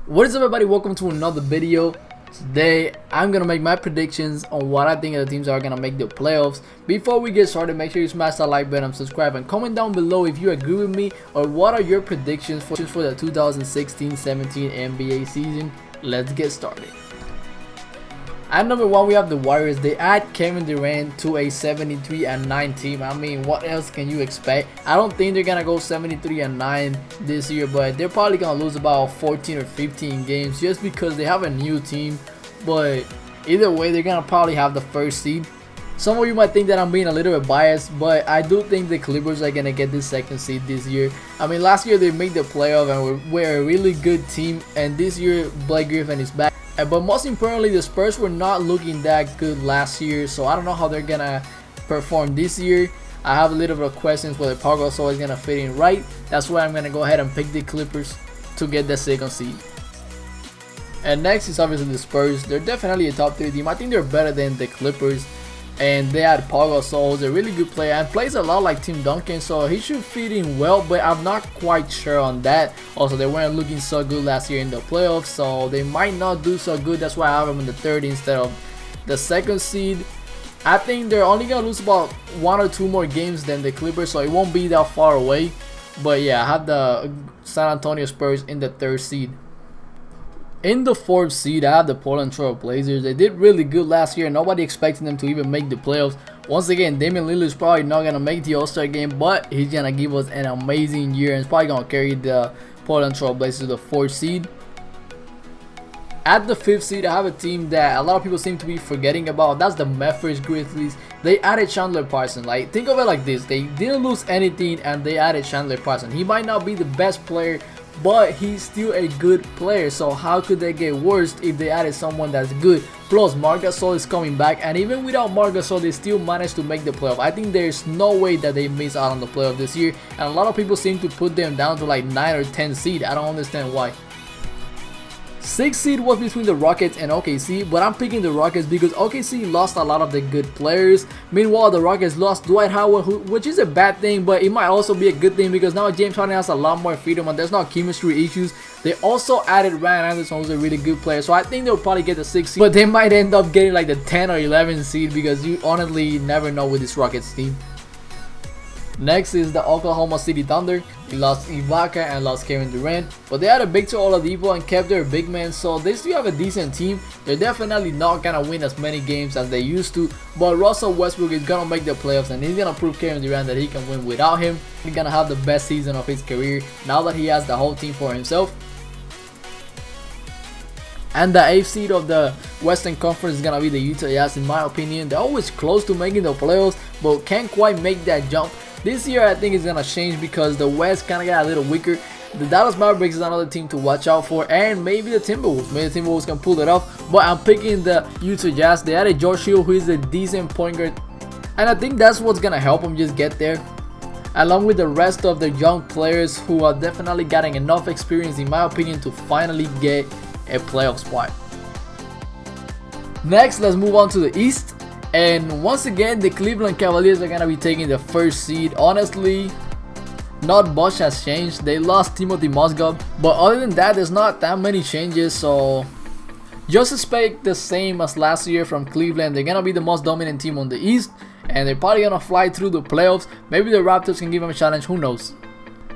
What is up, everybody? Welcome to another video. Today I'm gonna make my predictions on what I think the teams are gonna make the playoffs. Before we get started, make sure you smash that like button, subscribe, and comment down below if you agree with me or what are your predictions for the 2016-17 NBA season. Let's get started. At number 1, we have the Warriors. They add Kevin Durant to a 73-9 team. I mean, what else can you expect? I don't think they're gonna go 73-9 this year, but they're probably gonna lose about 14 or 15 games just because they have a new team. But either way, they're gonna probably have the first seed. Some of you might think that I'm being a little bit biased, but I do think the Clippers are gonna get this second seed this year. I mean, last year they made the playoff and were a really good team, and this year Blake Griffin is back. But most importantly, the Spurs were not looking that good last year, so I don't know how they're gonna perform this year. I have a little bit of questions whether Pau Gasol is gonna fit in right. That's why I'm gonna go ahead and pick the Clippers to get the second seed. And next is obviously the Spurs. They're definitely a top 3 team. I think they're better than the Clippers. And they had Pau Gasol, who's a really good player and plays a lot like Tim Duncan, so he should fit in well, but I'm not quite sure on that. Also, they weren't looking so good last year in the playoffs, so they might not do so good. That's why I have them in the third instead of the second seed. I think they're only gonna lose about 1 or 2 more games than the Clippers, so it won't be that far away. But yeah, I have the San Antonio Spurs in the third seed. In the 4th seed, I have the Portland Trail Blazers. They did really good last year. Nobody expecting them to even make the playoffs. Once again, Damian Lillard is probably not going to make the All-Star game, but he's going to give us an amazing year and he's probably going to carry the Portland Trail Blazers to the 4th seed. At the 5th seed, I have a team that a lot of people seem to be forgetting about. That's the Memphis Grizzlies. They added Chandler Parsons. Like, think of it like this. They didn't lose anything and they added Chandler Parsons. He might not be the best player, but he's still a good player, so how could they get worse if they added someone that's good? Plus, Marc Gasol is coming back, and even without Marc Gasol, they still managed to make the playoff. I think there's no way that they miss out on the playoff this year, and a lot of people seem to put them down to like 9 or 10 seed. I don't understand why. 6th seed was between the Rockets and OKC, but I'm picking the Rockets because OKC lost a lot of the good players. Meanwhile, the Rockets lost Dwight Howard, which is a bad thing, but it might also be a good thing because now James Harden has a lot more freedom and there's no chemistry issues. They also added Ryan Anderson, who's a really good player, so I think they'll probably get the 6th seed, but they might end up getting like the 10 or 11 seed because you honestly never know with this Rockets team. Next is the Oklahoma City Thunder. They lost Ibaka and lost Kevin Durant, but they had a Victor Oladipo and kept their big man, so they still have a decent team. They're definitely not gonna win as many games as they used to, but Russell Westbrook is gonna make the playoffs and he's gonna prove Kevin Durant that he can win without him. He's gonna have the best season of his career now that he has the whole team for himself. And the 8th seed of the Western Conference is gonna be the Utah Jazz. In my opinion, they're always close to making the playoffs, but can't quite make that jump. This year I think it's gonna change because the West kinda got a little weaker. The Dallas Mavericks is another team to watch out for, and maybe the Timberwolves. Maybe the Timberwolves can pull it off, but I'm picking the Utah Jazz. They added George Hill, who is a decent point guard, and I think that's what's gonna help them just get there, along with the rest of the young players who are definitely getting enough experience, in my opinion, to finally get a playoff spot. Next, let's move on to the East. And once again, the Cleveland Cavaliers are going to be taking the 1st seed. Honestly, not much has changed. They lost Timothy Mozgov, but other than that, there's not that many changes. So just expect the same as last year from Cleveland. They're going to be the most dominant team on the East, and they're probably going to fly through the playoffs. Maybe the Raptors can give them a challenge. Who knows?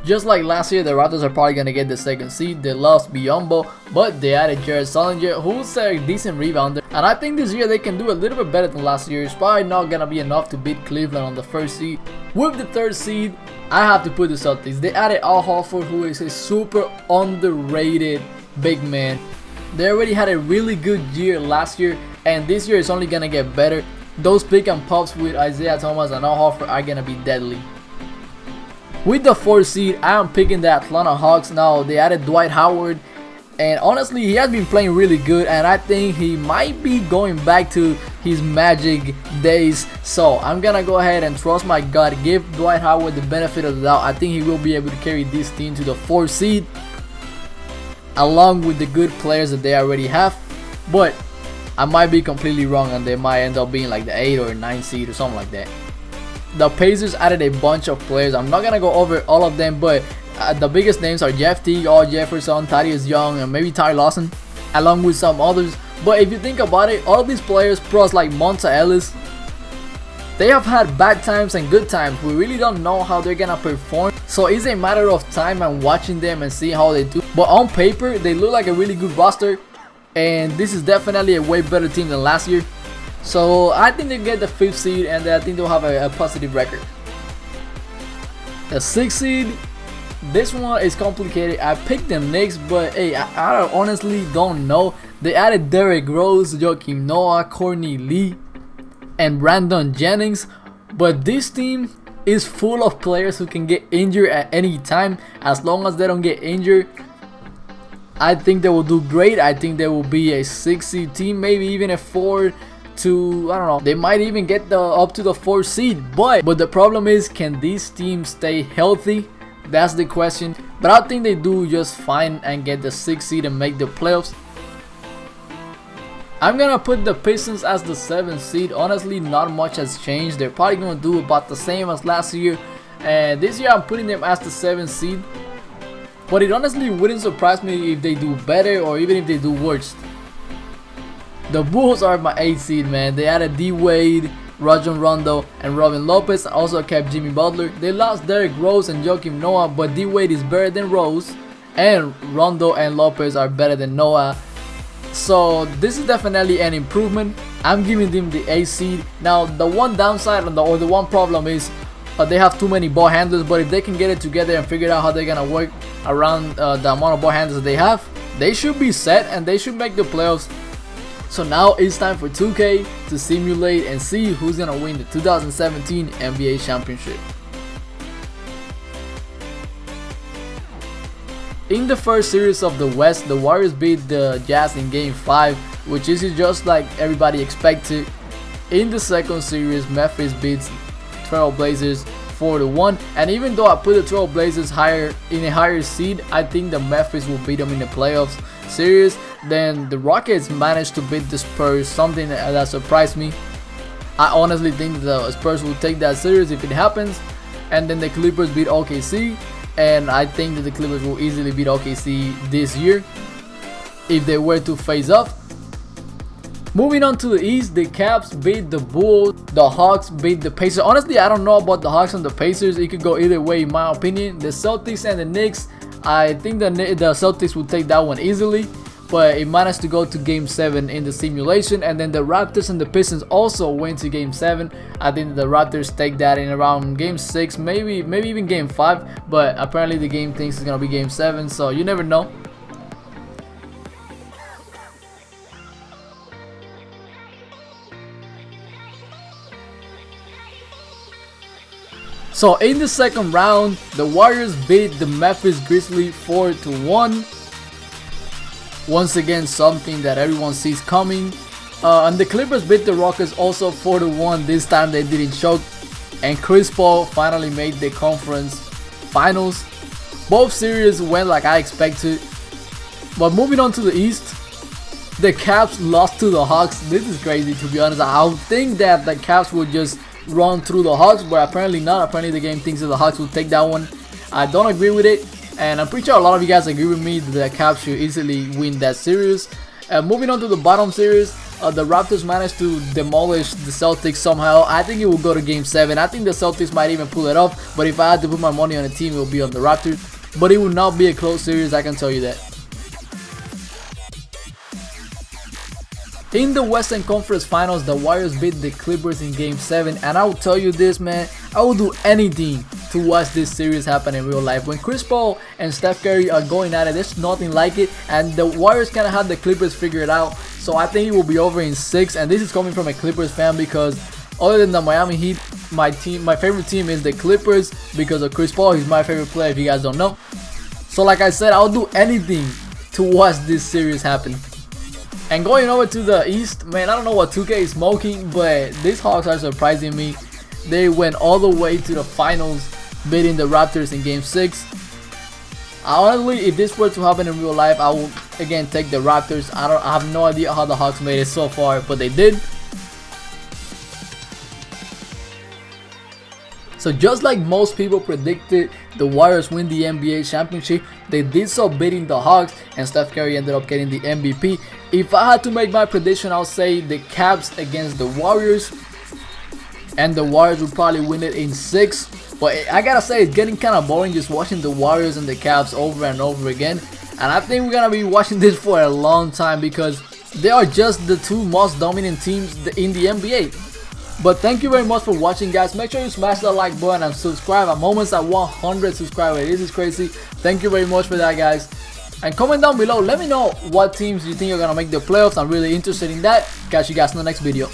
Just like last year, the Raptors are probably going to get the 2nd seed. They lost Biyombo, but they added Jared Sullinger, who's a decent rebounder. And I think this year they can do a little bit better than last year. It's probably not going to be enough to beat Cleveland on the 1st seed. With the 3rd seed, I have to put the Celtics. They added Al Horford, who is a super underrated big man. They already had a really good year last year, and this year it's only going to get better. Those pick and pops with Isaiah Thomas and Al Horford are going to be deadly. With the 4th seed, I am picking the Atlanta Hawks. Now, they added Dwight Howard, and honestly, he has been playing really good, and I think he might be going back to his Magic days. So, I'm going to go ahead and trust my gut, give Dwight Howard the benefit of the doubt. I think he will be able to carry this team to the 4th seed, along with the good players that they already have. But I might be completely wrong, and they might end up being like the 8th or 9th seed or something like that. The Pacers added a bunch of players. I'm not gonna go over all of them, but the biggest names are Jeff Teague, Al Jefferson, Thaddeus Young, and maybe Ty Lawson, along with some others. But if you think about it, all of these players, plus like Monta Ellis, they have had bad times and good times. We really don't know how they're gonna perform, so it's a matter of time and watching them and see how they do. But on paper, they look like a really good roster, and this is definitely a way better team than last year. So I think they get the 5th seed, and I think they'll have a positive record. The 6th seed, this one is complicated. I picked the Knicks, but hey, I honestly don't know. They added Derrick Rose, Joakim Noah, Courtney Lee, and Brandon Jennings, but this team is full of players who can get injured at any time. As long as they don't get injured, I think they will do great. I think they will be a 6 seed team, maybe even a 4 to, I don't know, they might even get up to the 4th seed. But the problem is, can these teams stay healthy? That's the question. But I think they do just fine and get the 6th seed and make the playoffs. I'm gonna put the Pistons as the 7th seed. Honestly, not much has changed. They're probably gonna do about the same as last year, and this year I'm putting them as the 7th seed. But it honestly wouldn't surprise me if they do better or even if they do worse. The Bulls are my 8th seed, man. They added D Wade, Rajon Rondo, and Robin Lopez. Also kept Jimmy Butler. They lost Derrick Rose and Joakim Noah, but D Wade is better than Rose, and Rondo and Lopez are better than Noah. So this is definitely an improvement. I'm giving them the 8th seed. Now the one downside or the one problem is they have too many ball handlers, but if they can get it together and figure out how they're gonna work around the amount of ball handlers that they have, they should be set and they should make the playoffs. So now it's time for 2K to simulate and see who's gonna win the 2017 NBA championship. In the first series of the West, the Warriors beat the Jazz in Game 5, which is just like everybody expected. In the second series, Memphis beats Trailblazers 4-1, and even though I put the Trailblazers higher in a higher seed, I think the Memphis will beat them in the playoffs series. Then the Rockets managed to beat the Spurs, something that surprised me. I honestly think the Spurs will take that series if it happens. And then the Clippers beat OKC, and I think that the Clippers will easily beat OKC this year if they were to face off. Moving on to the East, the Cavs beat the Bulls, the Hawks beat the Pacers. Honestly, I don't know about the Hawks and the Pacers. It could go either way in my opinion. The Celtics and the Knicks, I think the Celtics will take that one easily, but it managed to go to Game 7 in the simulation. And then the Raptors and the Pistons also went to Game 7. I think the Raptors take that in around Game 6, maybe even Game 5, but apparently the game thinks it's gonna be Game 7, so you never know. So in the second round, the Warriors beat the Memphis Grizzlies 4-1. Once again, something that everyone sees coming. And the Clippers beat the Rockets also 4-1. This time they didn't choke. And Chris Paul finally made the conference finals. Both series went like I expected. But moving on to the East, the Cavs lost to the Hawks. This is crazy, to be honest. I would think that the Cavs would just run through the Hawks, but apparently not. Apparently the game thinks that the Hawks will take that one. I don't agree with it, and I'm pretty sure a lot of you guys agree with me that the Cavs should easily win that series. Moving on to the bottom series, the Raptors managed to demolish the Celtics somehow. I think it will go to Game 7. I think the Celtics might even pull it off, but if I had to put my money on a team, it will be on the Raptors. But it will not be a close series, I can tell you that. In the Western Conference Finals, the Warriors beat the Clippers in Game 7, and I will tell you this, man, I will do anything to watch this series happen in real life. When Chris Paul and Steph Curry are going at it, there's nothing like it, and the Warriors kind of have the Clippers figured out, so I think it will be over in 6, and this is coming from a Clippers fan because other than the Miami Heat, my favorite team is the Clippers because of Chris Paul. He's my favorite player if you guys don't know. So like I said, I'll do anything to watch this series happen. And going over to the East, man, I don't know what 2K is smoking, but these Hawks are surprising me. They went all the way to the finals, beating the Raptors in Game 6. Honestly, if this were to happen in real life, I will again take the Raptors. I have no idea how the Hawks made it so far, but they did. So just like most people predicted the Warriors win the NBA championship, they did so beating the Hawks, and Steph Curry ended up getting the MVP. If I had to make my prediction, I'll say the Cavs against the Warriors, and the Warriors would probably win it in 6. But I gotta say, it's getting kind of boring just watching the Warriors and the Cavs over and over again, and I think we're gonna be watching this for a long time because they are just the two most dominant teams in the NBA. But thank you very much for watching, guys. Make sure you smash that like button and subscribe. I'm almost at 100 subscribers. This is crazy. Thank you very much for that, guys. And comment down below. Let me know what teams you think are gonna make the playoffs. I'm really interested in that. Catch you guys in the next video.